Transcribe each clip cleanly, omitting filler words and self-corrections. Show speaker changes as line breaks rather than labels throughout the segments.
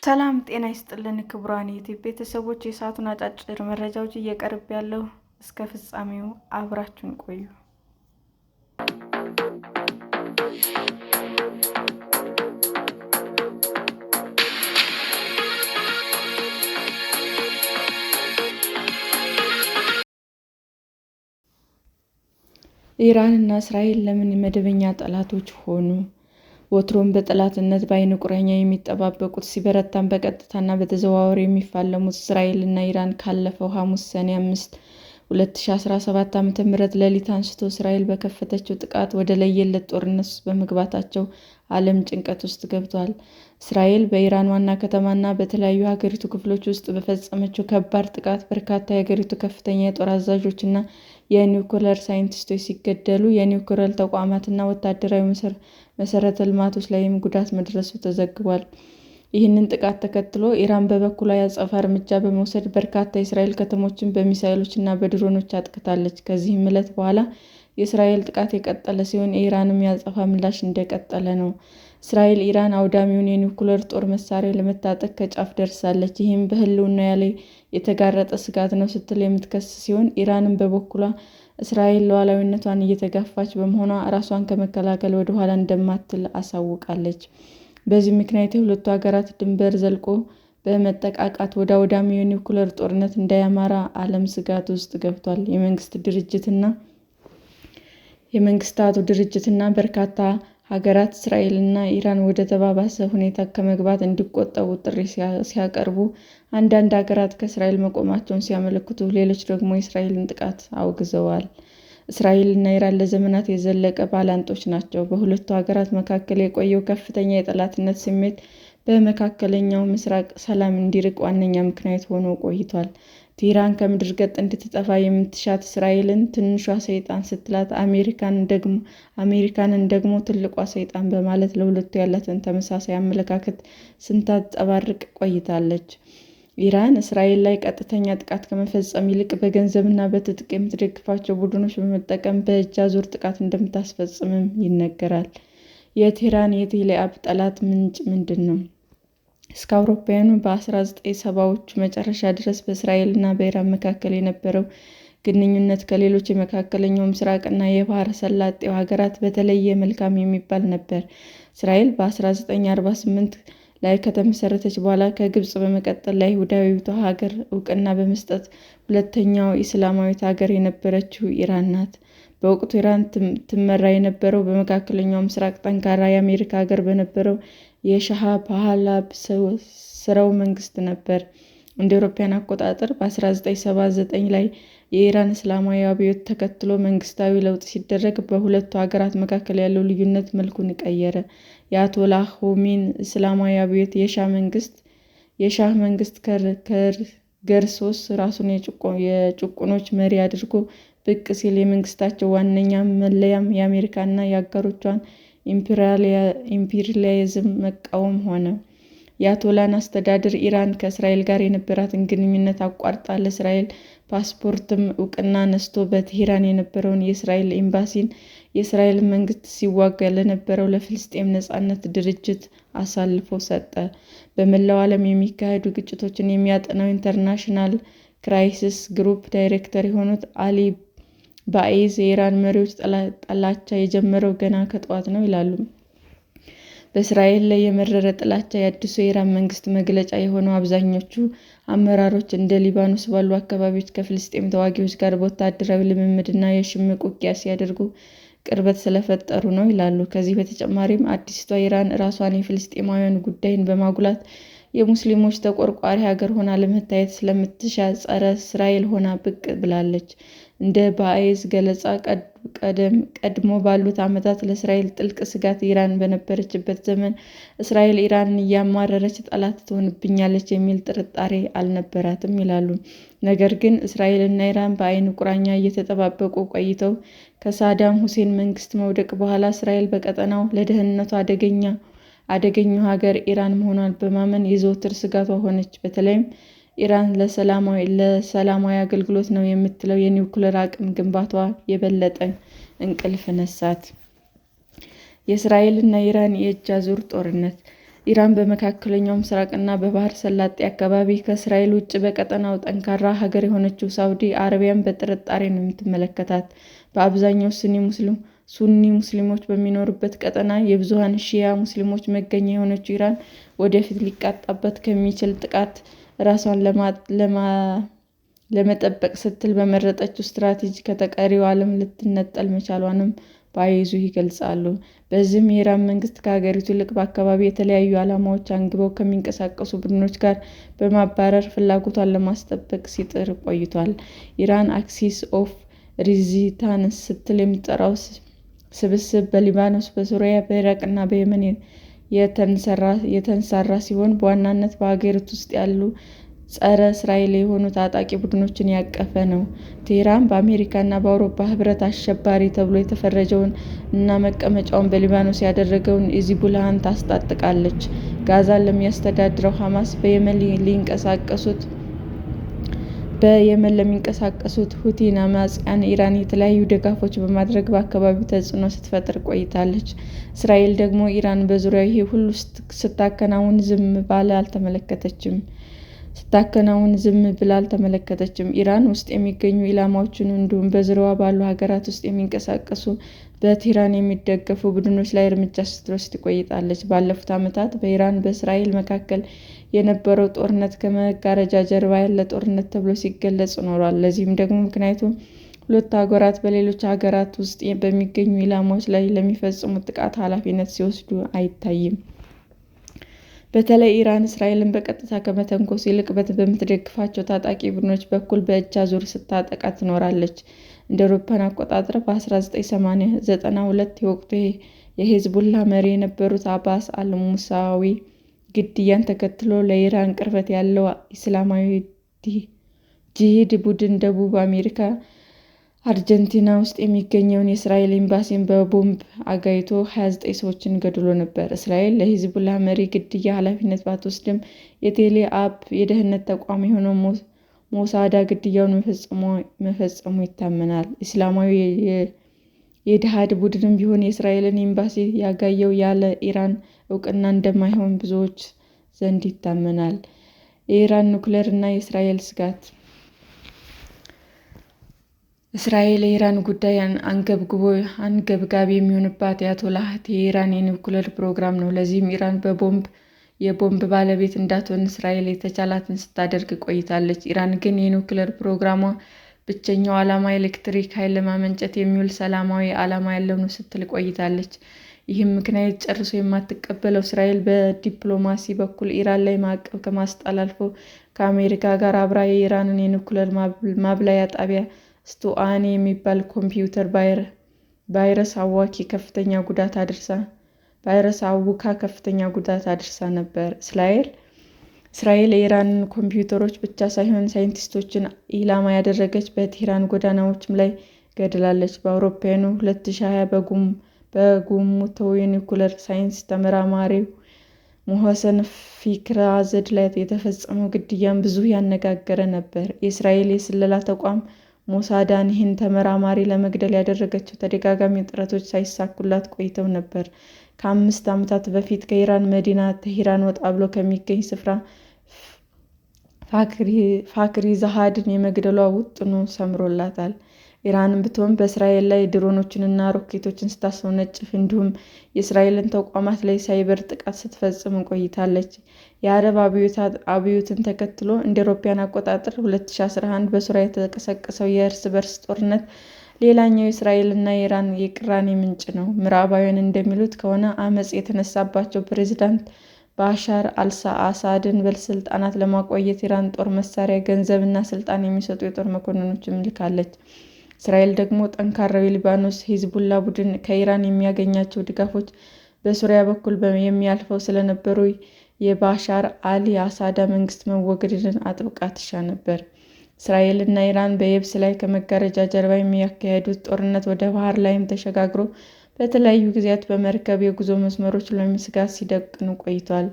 ሰላም ጤና ይስጥልን ክቡራን የዩቲዩብ ቤተሰቦች፣ የሰዓቱን አጫጭር መረጃዎች እየቀርብ ያለው እስከ ፍጻሜው አብራችሁን ቆዩ። ኢራን እና እስራኤል ለምን መደበኛ ጠላቶች ሆኑ? ወትሮም በጠላትነት በዓይነ ቁራኛ የሚጠባበቁት ሲበረታም በቀጥታና በተዘዋዋሪ የሚፋለሙት እስራኤል እና ኢራን ካለፈው ሐሙስ ሰኔ 5 2017 ዓ.ም ሌሊት አንስቶ እስራኤል በከፈተችው ጥቃት ወደ ለየለት ጦርነት ውስጥ በመግባታቸው ዓለም ጭንቀት ውስጥ ገብቷል። እስራኤል በኢራን ዋና ከተማና በተለያዩ የሀገሪቱ ክፍሎች ውስጥ በፈጸመችው ከባድ ጥቃት በርካታ የሀገሪቱ ከፍተኛ የጦር አዛዦች እና የኒውክሌር ሳይንቲስቶች ሲገደሉ፣ የኒውክሌር ተቋማትና ወታደራዊ መሠረተ ልማቶች ላይም ጉዳት መድረሱ ተዘግቧል። ይህንን ጥቃት ተከትሎ ኢራን በበኩሏ የአጸፋ እርምጃ በመውሰድ በርካታ የእስራኤል ከተሞችን በሚሳይሎችና በድሮኖች አጥቅታለች። ከዚህም ዕለት በኋላ የእስራኤል ጥቃት የቀጠለ ሲሆን የኢራንም የአጸፋ ምላሽ እንደቀጠለ ነው። እስራኤል ኢራን አውዳሚውን የኒውክሌር ጦር መሳሪያ ለመታጠቅ ከጫፍ ደርሳለች፣ ይህም በሕልውናዋ ላይ የተጋረጠ ስጋት ነው ስትል የምትከስ ሲሆን፣ ኢራንም በበኩሏ እስራኤል ሉዓላዊነቷን እየተጋፋች በመሆኗ ራሷን ከመከላከል ወደ ኋላ እንደማትል አሳውቃለች። በዚህ ምክንያት የሁለቱ ሀገራት ድንበር ዘልቆ በመጠቃቃት ወደ አውዳሚው የኒውክሌር ጦርነት እንዳያመራ ዓለም ስጋት ውስጥ ገብቷል። የመንግስታቱ ድርጅትና በርካታ ሀገራት እስራኤልና ኢራን ወደ ተባባሰ ሁኔታ ከመግባት እንዲቆጠቡ ጥሪ ሲያቀርቡ፣ አንዳንድ ሀገራት ከእስራኤል መቆማቸውን ሲያመለክቱ፣ ሌሎች ደግሞ የእስራኤልን ጥቃት አውግዘዋል። እስራኤልና ኢራን ለዘመናት የዘለቀ ባላንጦች ናቸው። በሁለቱ ሀገራት መካከል የቆየው ከፍተኛ የጠላትነት ስሜት በመካከለኛው ምስራቅ ሰላም እንዲርቅ ዋነኛ ምክንያት ሆኖ ቆይቷል። ቴህራን ከምድረ ገጽ እንድትጠፋ የምትሻት እስራኤልን ትንሿ ሰይጣን ስትላት፣ አሜሪካንን ደግሞ ትልቋ ሰይጣን በማለት ለሁለቱ ያላትን ተመሳሳይ አመለካከት ስታንጸባርቅ ቆይታለች። ኢራን እስራኤል ላይ ቀጥተኛ ጥቃት ከመፈጸም ይልቅ በገንዘብና በትጥቅ የምትደግፋቸው ቡድኖች በመጠቀም በእጅ አዙር ጥቃት እንደምታስፈጽምም ይነገራል። የቴህራን የቴል-አቪቭ ጠላት ምንጭ ምንድን ነው? እስከ አውሮፓውያኑ በ1970ዎቹ መጨረሻ ድረስ በእስራኤልና በኢራን መካከል የነበረው ግንኙነት ከሌሎች የመካከለኛው ምስራቅና የባህረ ሰላጤው ሀገራት በተለየ መልካም የሚባል ነበር። እስራኤል በ1948 ላይ ከተመሰረተች በኋላ ከግብጽ በመቀጠል ለይሁዳዊቷ ሀገር እውቅና በመስጠት ሁለተኛዋ ኢስላማዊት ሀገር የነበረችው ኢራን ናት። በወቅቱ ኢራን ትመራ የነበረው በመካከለኛው ምስራቅ ጠንካራ የአሜሪካ ሀገር በነበረው የሻህ ፓህላቪ ሥርወ መንግስት ነበር። እንደ አውሮፓውያን አቆጣጠር በ1979 ላይ የኢራን እስላማዊ አብዮት ተከትሎ መንግስታዊ ለውጥ ሲደረግ በሁለቱ ሀገራት መካከል ያለው ልዩነት መልኩን ቀየረ። የአያቶላህ ኾሜኒ እስላማዊ አብዮት የሻህ መንግስት ከርሶስ ራሱን የጭቁኖች መሪ አድርጎ ብቅ ሲል፣ የመንግስታቸው ዋነኛ መለያም የአሜሪካና የአጋሮቿን ኢምፔሪያሊዝም መቃወም ሆነ። የአያቶላህ አስተዳደር ኢራን ከእስራኤል ጋር የነበራትን ግንኙነት አቋርጣ ለእስራኤል ፓስፖርትም እውቅና ነስቶ በቴህራን የነበረውን የእስራኤል ኤምባሲን የእስራኤል መንግስት ሲዋጋ ለነበረው ለፍልስጤም ነፃነት ድርጅት አሳልፎ ሰጠ። በመላው ዓለም የሚካሄዱ ግጭቶችን የሚያጠናው ኢንተርናሽናል ክራይሲስ ግሩፕ ዳይሬክተር የሆኑት አሊ ባኤዝ የኢራን መሪዎች ጥላቻ የጀመረው ገና ከጠዋት ነው ይላሉ። በእስራኤል ላይ የመረረ ጥላቻ የአዲሱ የኢራን መንግስት መገለጫ የሆነው አብዛኞቹ አመራሮች እንደ ሊባኖስ ባሉ አካባቢዎች ከፍልስጤም ተዋጊዎች ጋር በወታደራዊ ልምምድና የሽምቅ ውጊያ ሲያደርጉ ቅርበት ስለፈጠሩ ነው ይላሉ። ከዚህ በተጨማሪም አዲስቷ ኢራን ራሷን የፍልስጤማውያን ጉዳይን በማጉላት የሙስሊሞች ተቆርቋሪ ሀገር ሆና ለመታየት ስለምትሻ ጸረ እስራኤል ሆና ብቅ ብላለች። እንደ ባኤዝ ገለጻ ቀድሞ ባሉት ዓመታት ለእስራኤል ጥልቅ ስጋት ኢራን በነበረችበት ዘመን እስራኤል ኢራንን እያማረረች ጠላት ትሆንብኛለች የሚል ጥርጣሬ አልነበራትም ይላሉ። ነገር ግን እስራኤልና ኢራን በዓይነ ቁራኛ እየተጠባበቁ ቆይተው ከሳዳም ሁሴን መንግስት መውደቅ በኋላ እስራኤል በቀጠናው ለደህንነቷ አደገኛው ሀገር ኢራን መሆኗን በማመን የዘወትር ስጋቷ ሆነች። በተለይም ኢራን ለሰላማዊ አገልግሎት ነው የምትለው የኒውክሌር አቅም ግንባታዋ የበለጠ እንቅልፍ ነሳት። የእስራኤልና ኢራን የእጅ አዙር ጦርነት ኢራን በመካከለኛው ምስራቅና በባህረ ሰላጤ አካባቢ ከእስራኤል ውጭ በቀጠናው ጠንካራ ሀገር የሆነችው ሳዑዲ አረቢያን በጥርጣሬ ነው የምትመለከታት። በአብዛኛው ሱኒ ሙስሊሞች በሚኖሩበት ቀጠና የብዙኃን ሺያ ሙስሊሞች መገኛ የሆነችው ኢራን ወደፊት ሊቃጣባት ከሚችል ጥቃት ራሷን ለመጠበቅ ስትል በመረጠችው ስትራቴጂ ከተቀሪው ዓለም ልትነጠል መቻሏንም በአይዙ ይገልጻሉ። በዚህም የኢራን መንግስት ከሀገሪቱ ይልቅ በአካባቢው የተለያዩ ዓላማዎች አንግበው ከሚንቀሳቀሱ ቡድኖች ጋር በማባረር ፍላጎቷን ለማስጠበቅ ሲጥር ቆይቷል። ኢራን አክሲስ ኦፍ ሬዚስታንስ ስትል የምትጠራው ስብስብ በሊባኖስ፣ በሶሪያ፣ በኢራቅና በየመን የተንሰራራ ሲሆን በዋናነት በሀገሪቱ ውስጥ ያሉ ጸረ እስራኤል የሆኑ ታጣቂ ቡድኖችን ያቀፈ ነው። ቴህራን በአሜሪካና በአውሮፓ ህብረት አሸባሪ ተብሎ የተፈረጀውን እና መቀመጫውን በሊባኖስ ያደረገውን ሂዝቡላህን ታስታጥቃለች። ጋዛን ለሚያስተዳድረው ሐማስ፣ በየመን ለሚንቀሳቀሱት ሁቲ አማጽያን ኢራን የተለያዩ ድጋፎች በማድረግ በአካባቢው ተጽዕኖ ስትፈጥር ቆይታለች። እስራኤል ደግሞ ኢራን በዙሪያው ይህ ሁሉ ስታከናውን ዝም ብላ አልተመለከተችም። ኢራን ውስጥ የሚገኙ ኢላማዎችን እንዲሁም በዙሪያዋ ባሉ ሀገራት ውስጥ የሚንቀሳቀሱ በቴህራን የሚደገፉ ቡድኖች ላይ እርምጃ ስትወስድ ቆይታለች። ባለፉት ዓመታት በኢራንና በእስራኤል መካከል የነበረው ጦርነት ከመጋረጃ ጀርባ ያለ ጦርነት ተብሎ ሲገለጽ ኖሯል። ለዚህም ደግሞ ምክንያቱ ሁለቱ ሀገራት በሌሎች ሀገራት ውስጥ በሚገኙ ኢላማዎች ላይ ለሚፈጽሙት ጥቃት ኃላፊነት ሲወስዱ አይታይም። በተለይ ኢራን እስራኤልን በቀጥታ ከመተንኮስ ይልቅ በምትደግፋቸው ታጣቂ ቡድኖች በኩል በእጅ አዙር ስታጠቃ ትኖራለች። እንደ አውሮፓውያን አቆጣጠር በ1992 የወቅቱ የሂዝቡላህ መሪ የነበሩት አባስ አል-ሙሳዊ ግድያን ተከትሎ ለኢራን ቅርበት ያለው እስላማዊ ጂሃድ ቡድን ደቡብ አሜሪካ አርጀንቲና ውስጥ የሚገኘውን የእስራኤል ኤምባሲን በቦምብ አጋይቶ 29 ሰዎችን ገድሎ ነበር። እስራኤል ለሂዝቡላህ መሪ ግድያ ኃላፊነት ባትወስድም የቴል አቪቭ የደህንነት ተቋም የሆነው ሞሳድ ግድያውን መፈጸሙ ይታመናል። እስላማዊ የጂሃድ ቡድንም ቢሆን የእስራኤልን ኤምባሲ ያጋየው ያለ ኢራን እውቅና እንደማይሆን ብዙዎች ዘንድ ይታመናል። የኢራን ኒውክሌር እና የእስራኤል ስጋት እስራኤል የኢራን ጉዳይ አንገብጋቢ የሚሆንባት የአያቶላህ የኢራን የኒውክሌር ፕሮግራም ነው። ለዚህም ኢራን የቦምብ ባለቤት እንዳትሆን እስራኤል የተቻላትን ስታደርግ ቆይታለች። ኢራን ግን የኒውክሌር ፕሮግራሟ ብቸኛው ዓላማ ኤሌክትሪክ ኃይል ለማመንጨት የሚውል ሰላማዊ ዓላማ ያለው ነው ስትል ቆይታለች። ይህም ምክንያት ጨርሶ የማትቀበለው እስራኤል በዲፕሎማሲ በኩል ኢራን ላይ ማዕቀብ ከማስጣል አልፎ ከአሜሪካ ጋር አብራ የኢራንን የኒውክሌር ማብላያ ጣቢያ ስቱአኒ የሚባል ኮምፒውተር ቫይረስ አውካ ከፍተኛ ጉዳት አድርሳ ነበር። እስራኤል የኢራንን ኮምፒውተሮች ብቻ ሳይሆን ሳይንቲስቶችን ኢላማ ያደረገች በቴህራን ጎዳናዎችም ላይ ገድላለች። በአውሮፓውያኑ 2020 በጉሙቶው የኒውክሌር ሳይንስ ተመራማሪው ሞሐሰን ፊክራዘድ ላይ የተፈጸመው ግድያም ብዙ ያነጋገረ ነበር። የእስራኤል የስለላ ተቋም ሞሳዳን ይህን ተመራማሪ ለመግደል ያደረገችው ተደጋጋሚ ጥረቶች ሳይሳኩላት ቆይተው ነበር። ከ5 ዓመታት በፊት ከኢራን መዲና ቴህራን ወጣ ብሎ ከሚገኝ ስፍራ ፋክሪዛሃድን የመግደሏ ውጥኑ ሰምሮላታል። ኢራንም ብትሆን በእስራኤል ላይ ድሮኖችንና ሮኬቶችን ስታስወነጭፍ እንዲሁም የእስራኤልን ተቋማት ላይ ሳይበር ጥቃት ስትፈጽም ቆይታለች። የአረብ አብዮትን ተከትሎ እንደ አውሮፓውያን አቆጣጠር 2011 በሶሪያ የተቀሰቀሰው የእርስ በርስ ጦርነት ሌላኛው የእስራኤልና የኢራን የቅራኔ ምንጭ ነው። ምዕራባውያን እንደሚሉት ከሆነ አመጽ የተነሳባቸው ፕሬዝዳንት ባሻር አልአሳድን በስልጣናት ለማቆየት ኢራን ጦር መሳሪያ፣ ገንዘብ እና ስልጣን የሚሰጡ የጦር መኮንኖችን ልካለች። እስራኤል ደግሞ ጠንካራው የሊባኖስ ሂዝቡላህ ቡድን ከኢራን የሚያገኛቸው ድጋፎች በሶሪያ በኩል የሚያልፈው ስለነበሩ የባሻር አል-አሳድ መንግስት መወገድን አጥብቃ ትሻ ነበር። እስራኤል እና ኢራን በየብስ ላይ ከመጋረጃ ጀርባ የሚያካሂዱት ጦርነት ወደ ባህር ላይም ተሸጋግሮ በተለያዩ ጊዜያት በመርከብ የጉዞ መስመሮች ላይ ስጋት ሲደቅኑ ቆይቷል።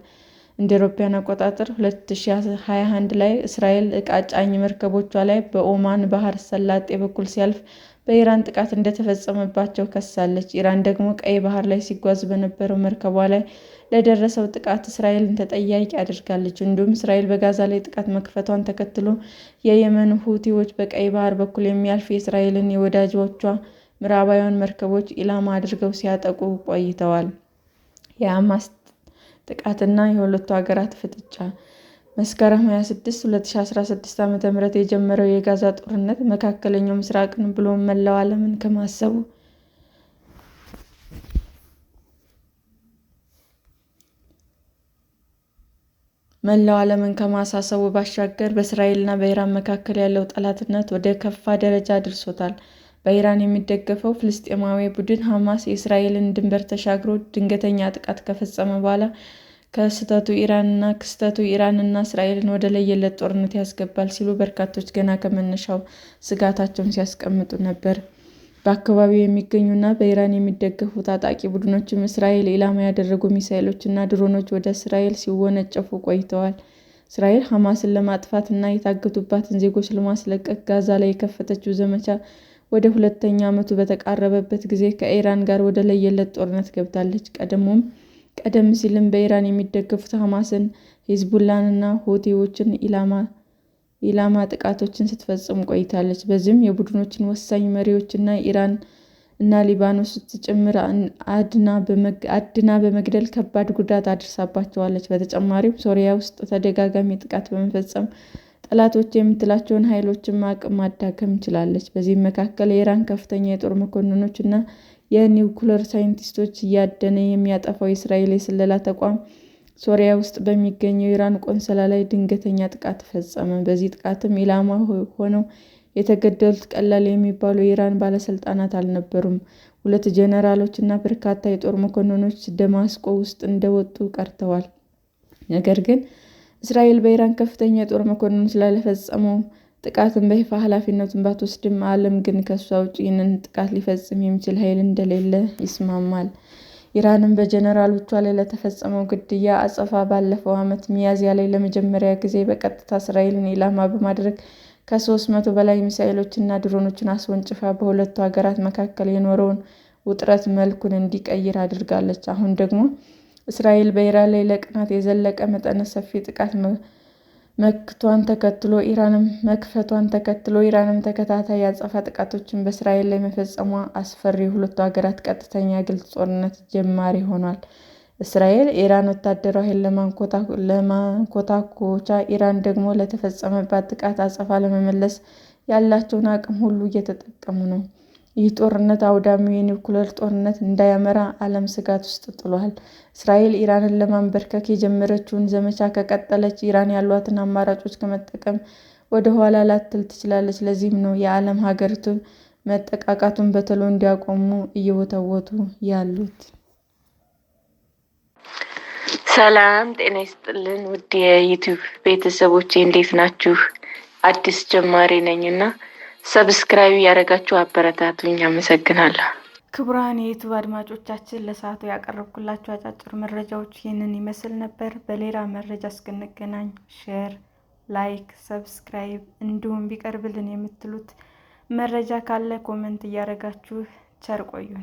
እንደ አውሮፓውያን አቆጣጠር 2021 ላይ እስራኤል ዕቃ ጫኝ መርከቦቿ ላይ በኦማን ባህረ ሰላጤ በኩል ሲያልፍ በኢራን ጥቃት እንደተፈጸመባቸው ከሳለች። ኢራን ደግሞ ቀይ ባህር ላይ ሲጓዝ በነበረው መርከቧ ላይ ለደረሰው ጥቃት እስራኤልን ተጠያቂ አድርጋለች። እንዲሁም እስራኤል በጋዛ ላይ ጥቃት መክፈቷን ተከትሎ የየመን ሁቲዎች በቀይ ባህር በኩል የሚያልፍ የእስራኤልን የወዳጆቿ ምዕራባውያን መርከቦች ኢላማ አድርገው ሲያጠቁ ቆይተዋል። የሐማስ ጥቃትና የሁለቱ ሀገራት ፍጥጫ መስከረም 26 2016 ዓ.ም የጀመረው የጋዛ ጦርነት መካከለኛው ምስራቅን ብሎም መላው ዓለምን ከማሳሰቡ ባሻገር በእስራኤልና በኢራን መካከል ያለው ጠላትነት ወደ ከፋ ደረጃ አድርሶታል። በኢራን የሚደገፈው ፍልስጤማዊ ቡድን ሐማስ የእስራኤልን ድንበር ተሻግሮ ድንገተኛ ጥቃት ከፈጸመ በኋላ ክስተቱ ኢራንና እስራኤልን ወደ ለየለት ጦርነት ያስገባል ሲሉ በርካቶች ገና ከመነሻው ስጋታቸውን ሲያስቀምጡ ነበር። በአካባቢው የሚገኙና በኢራን የሚደገፉ ታጣቂ ቡድኖችም እስራኤል ኢላማ ያደረጉ ሚሳኤሎችና ድሮኖች ወደ እስራኤል ሲወነጨፉ ቆይተዋል። እስራኤል ሐማስን ለማጥፋት እና የታገቱባትን ዜጎች ለማስለቀቅ ጋዛ ላይ የከፈተችው ዘመቻ ወደ ሁለተኛ ዓመቱ በተቃረበበት ጊዜ ከኢራን ጋር ወደ ለየለት ጦርነት ገብታለች። ቀደም ሲልም በኢራን የሚደገፉት ሐማስን፣ ሂዝቡላህንና ሁቲዎችን ኢላማ ጥቃቶችን ስትፈጽም ቆይታለች። በዚህም የቡድኖቹን ወሳኝ መሪዎችና ኢራን እና ሊባኖስ ጭምር አድና በመግደል ከባድ ጉዳት አድርሳባቸዋለች። በተጨማሪም ሶሪያ ውስጥ ተደጋጋሚ ጥቃት በመፈጸም ጠላቶች የምትላቸውን ኃይሎችም አቅም ማዳከም ችላለች። በዚህም መካከል የኢራን ከፍተኛ የጦር መኮንኖች እና የኒውክሌር ሳይንቲስቶች እያደነ የሚያጠፋው የእስራኤል የስለላ ተቋም ሶሪያ ውስጥ በሚገኘው የኢራን ቆንስላ ላይ ድንገተኛ ጥቃት ፈጸመ። በዚህ ጥቃትም ኢላማ ሆነው የተገደሉት ቀላል የሚባሉ የኢራን ባለስልጣናት አልነበሩም። 2 ጄኔራሎች እና በርካታ የጦር መኮንኖች ደማስቆ ውስጥ እንደወጡ ቀርተዋል። ነገር ግን እስራኤል በኢራን ከፍተኛ የጦር መኮንኖች ላይ ለፈጸመው ጥቃትን በይፋ ኃላፊነቱን ባትወስድም ዓለም ግን ከሷ ውጭ ይህንን ጥቃት ሊፈጽም የሚችል ኃይል እንደሌለ ይስማማል። ኢራንም በጄኔራሎቿ ላይ ለተፈጸመው ግድያ አጸፋ ባለፈው ዓመት ሚያዝያ ላይ ለመጀመሪያ ጊዜ በቀጥታ እስራኤልን ኢላማ በማድረግ ከ300 በላይ ሚሳኤሎችና ድሮኖችን አስወንጭፋ በሁለቱ ሀገራት መካከል የኖረውን ውጥረት መልኩን እንዲቀይር አድርጋለች። አሁን ደግሞ እስራኤል በኢራን ላይ ለቀናት የዘለቀ መጠነ ሰፊ ጥቃት መክፈቷን ተከትሎ ኢራንም ተከታታይ የአጸፋ ጥቃቶችን በእስራኤል ላይ መፈጸሟ አስፈሪ የሁለቱ ሀገራት ቀጥተኛ ግልጽ ጦርነት ጅማሬ ሆኗል። እስራኤል የኢራን ወታደራዊ ኃይል ለማንኮታኮቻ፣ ኢራን ደግሞ ለተፈጸመባት ጥቃት አጸፋ ለመመለስ ያላቸውን አቅም ሁሉ እየተጠቀሙ ነው። ይህ ጦርነት አውዳሚው የኒውክሌር ጦርነት እንዳያመራ ዓለም ስጋት ውስጥ ጥሏል። እስራኤል ኢራንን ለማንበርከክ የጀመረችውን ዘመቻ ከቀጠለች ኢራን ያሏትን አማራጮች ከመጠቀም ወደ ኋላ ላትል ትችላለች። ለዚህም ነው የዓለም ሀገራት መጠቃቃቱን በቶሎ እንዲያቆሙ እየወተወቱ ያሉት። ሰላም ጤና ይስጥልን ውድ የዩቲዩብ ቤተሰቦቼ እንዴት ናችሁ? አዲስ ጀማሪ ነኝና ሰብስክራይብ ያደረጋችሁ አበረታቱኝ። አመሰግናለሁ። ክቡራን የዩቲዩብ አድማጮቻችን ለሰዓቱ ያቀረብኩላችሁ አጫጭር መረጃዎች ይህንን ይመስል ነበር። በሌላ መረጃ እስክንገናኝ ሼር፣ ላይክ፣ ሰብስክራይብ እንዲሁም ቢቀርብልን የምትሉት መረጃ ካለ ኮሜንት እያደረጋችሁ ቸር ቆዩን።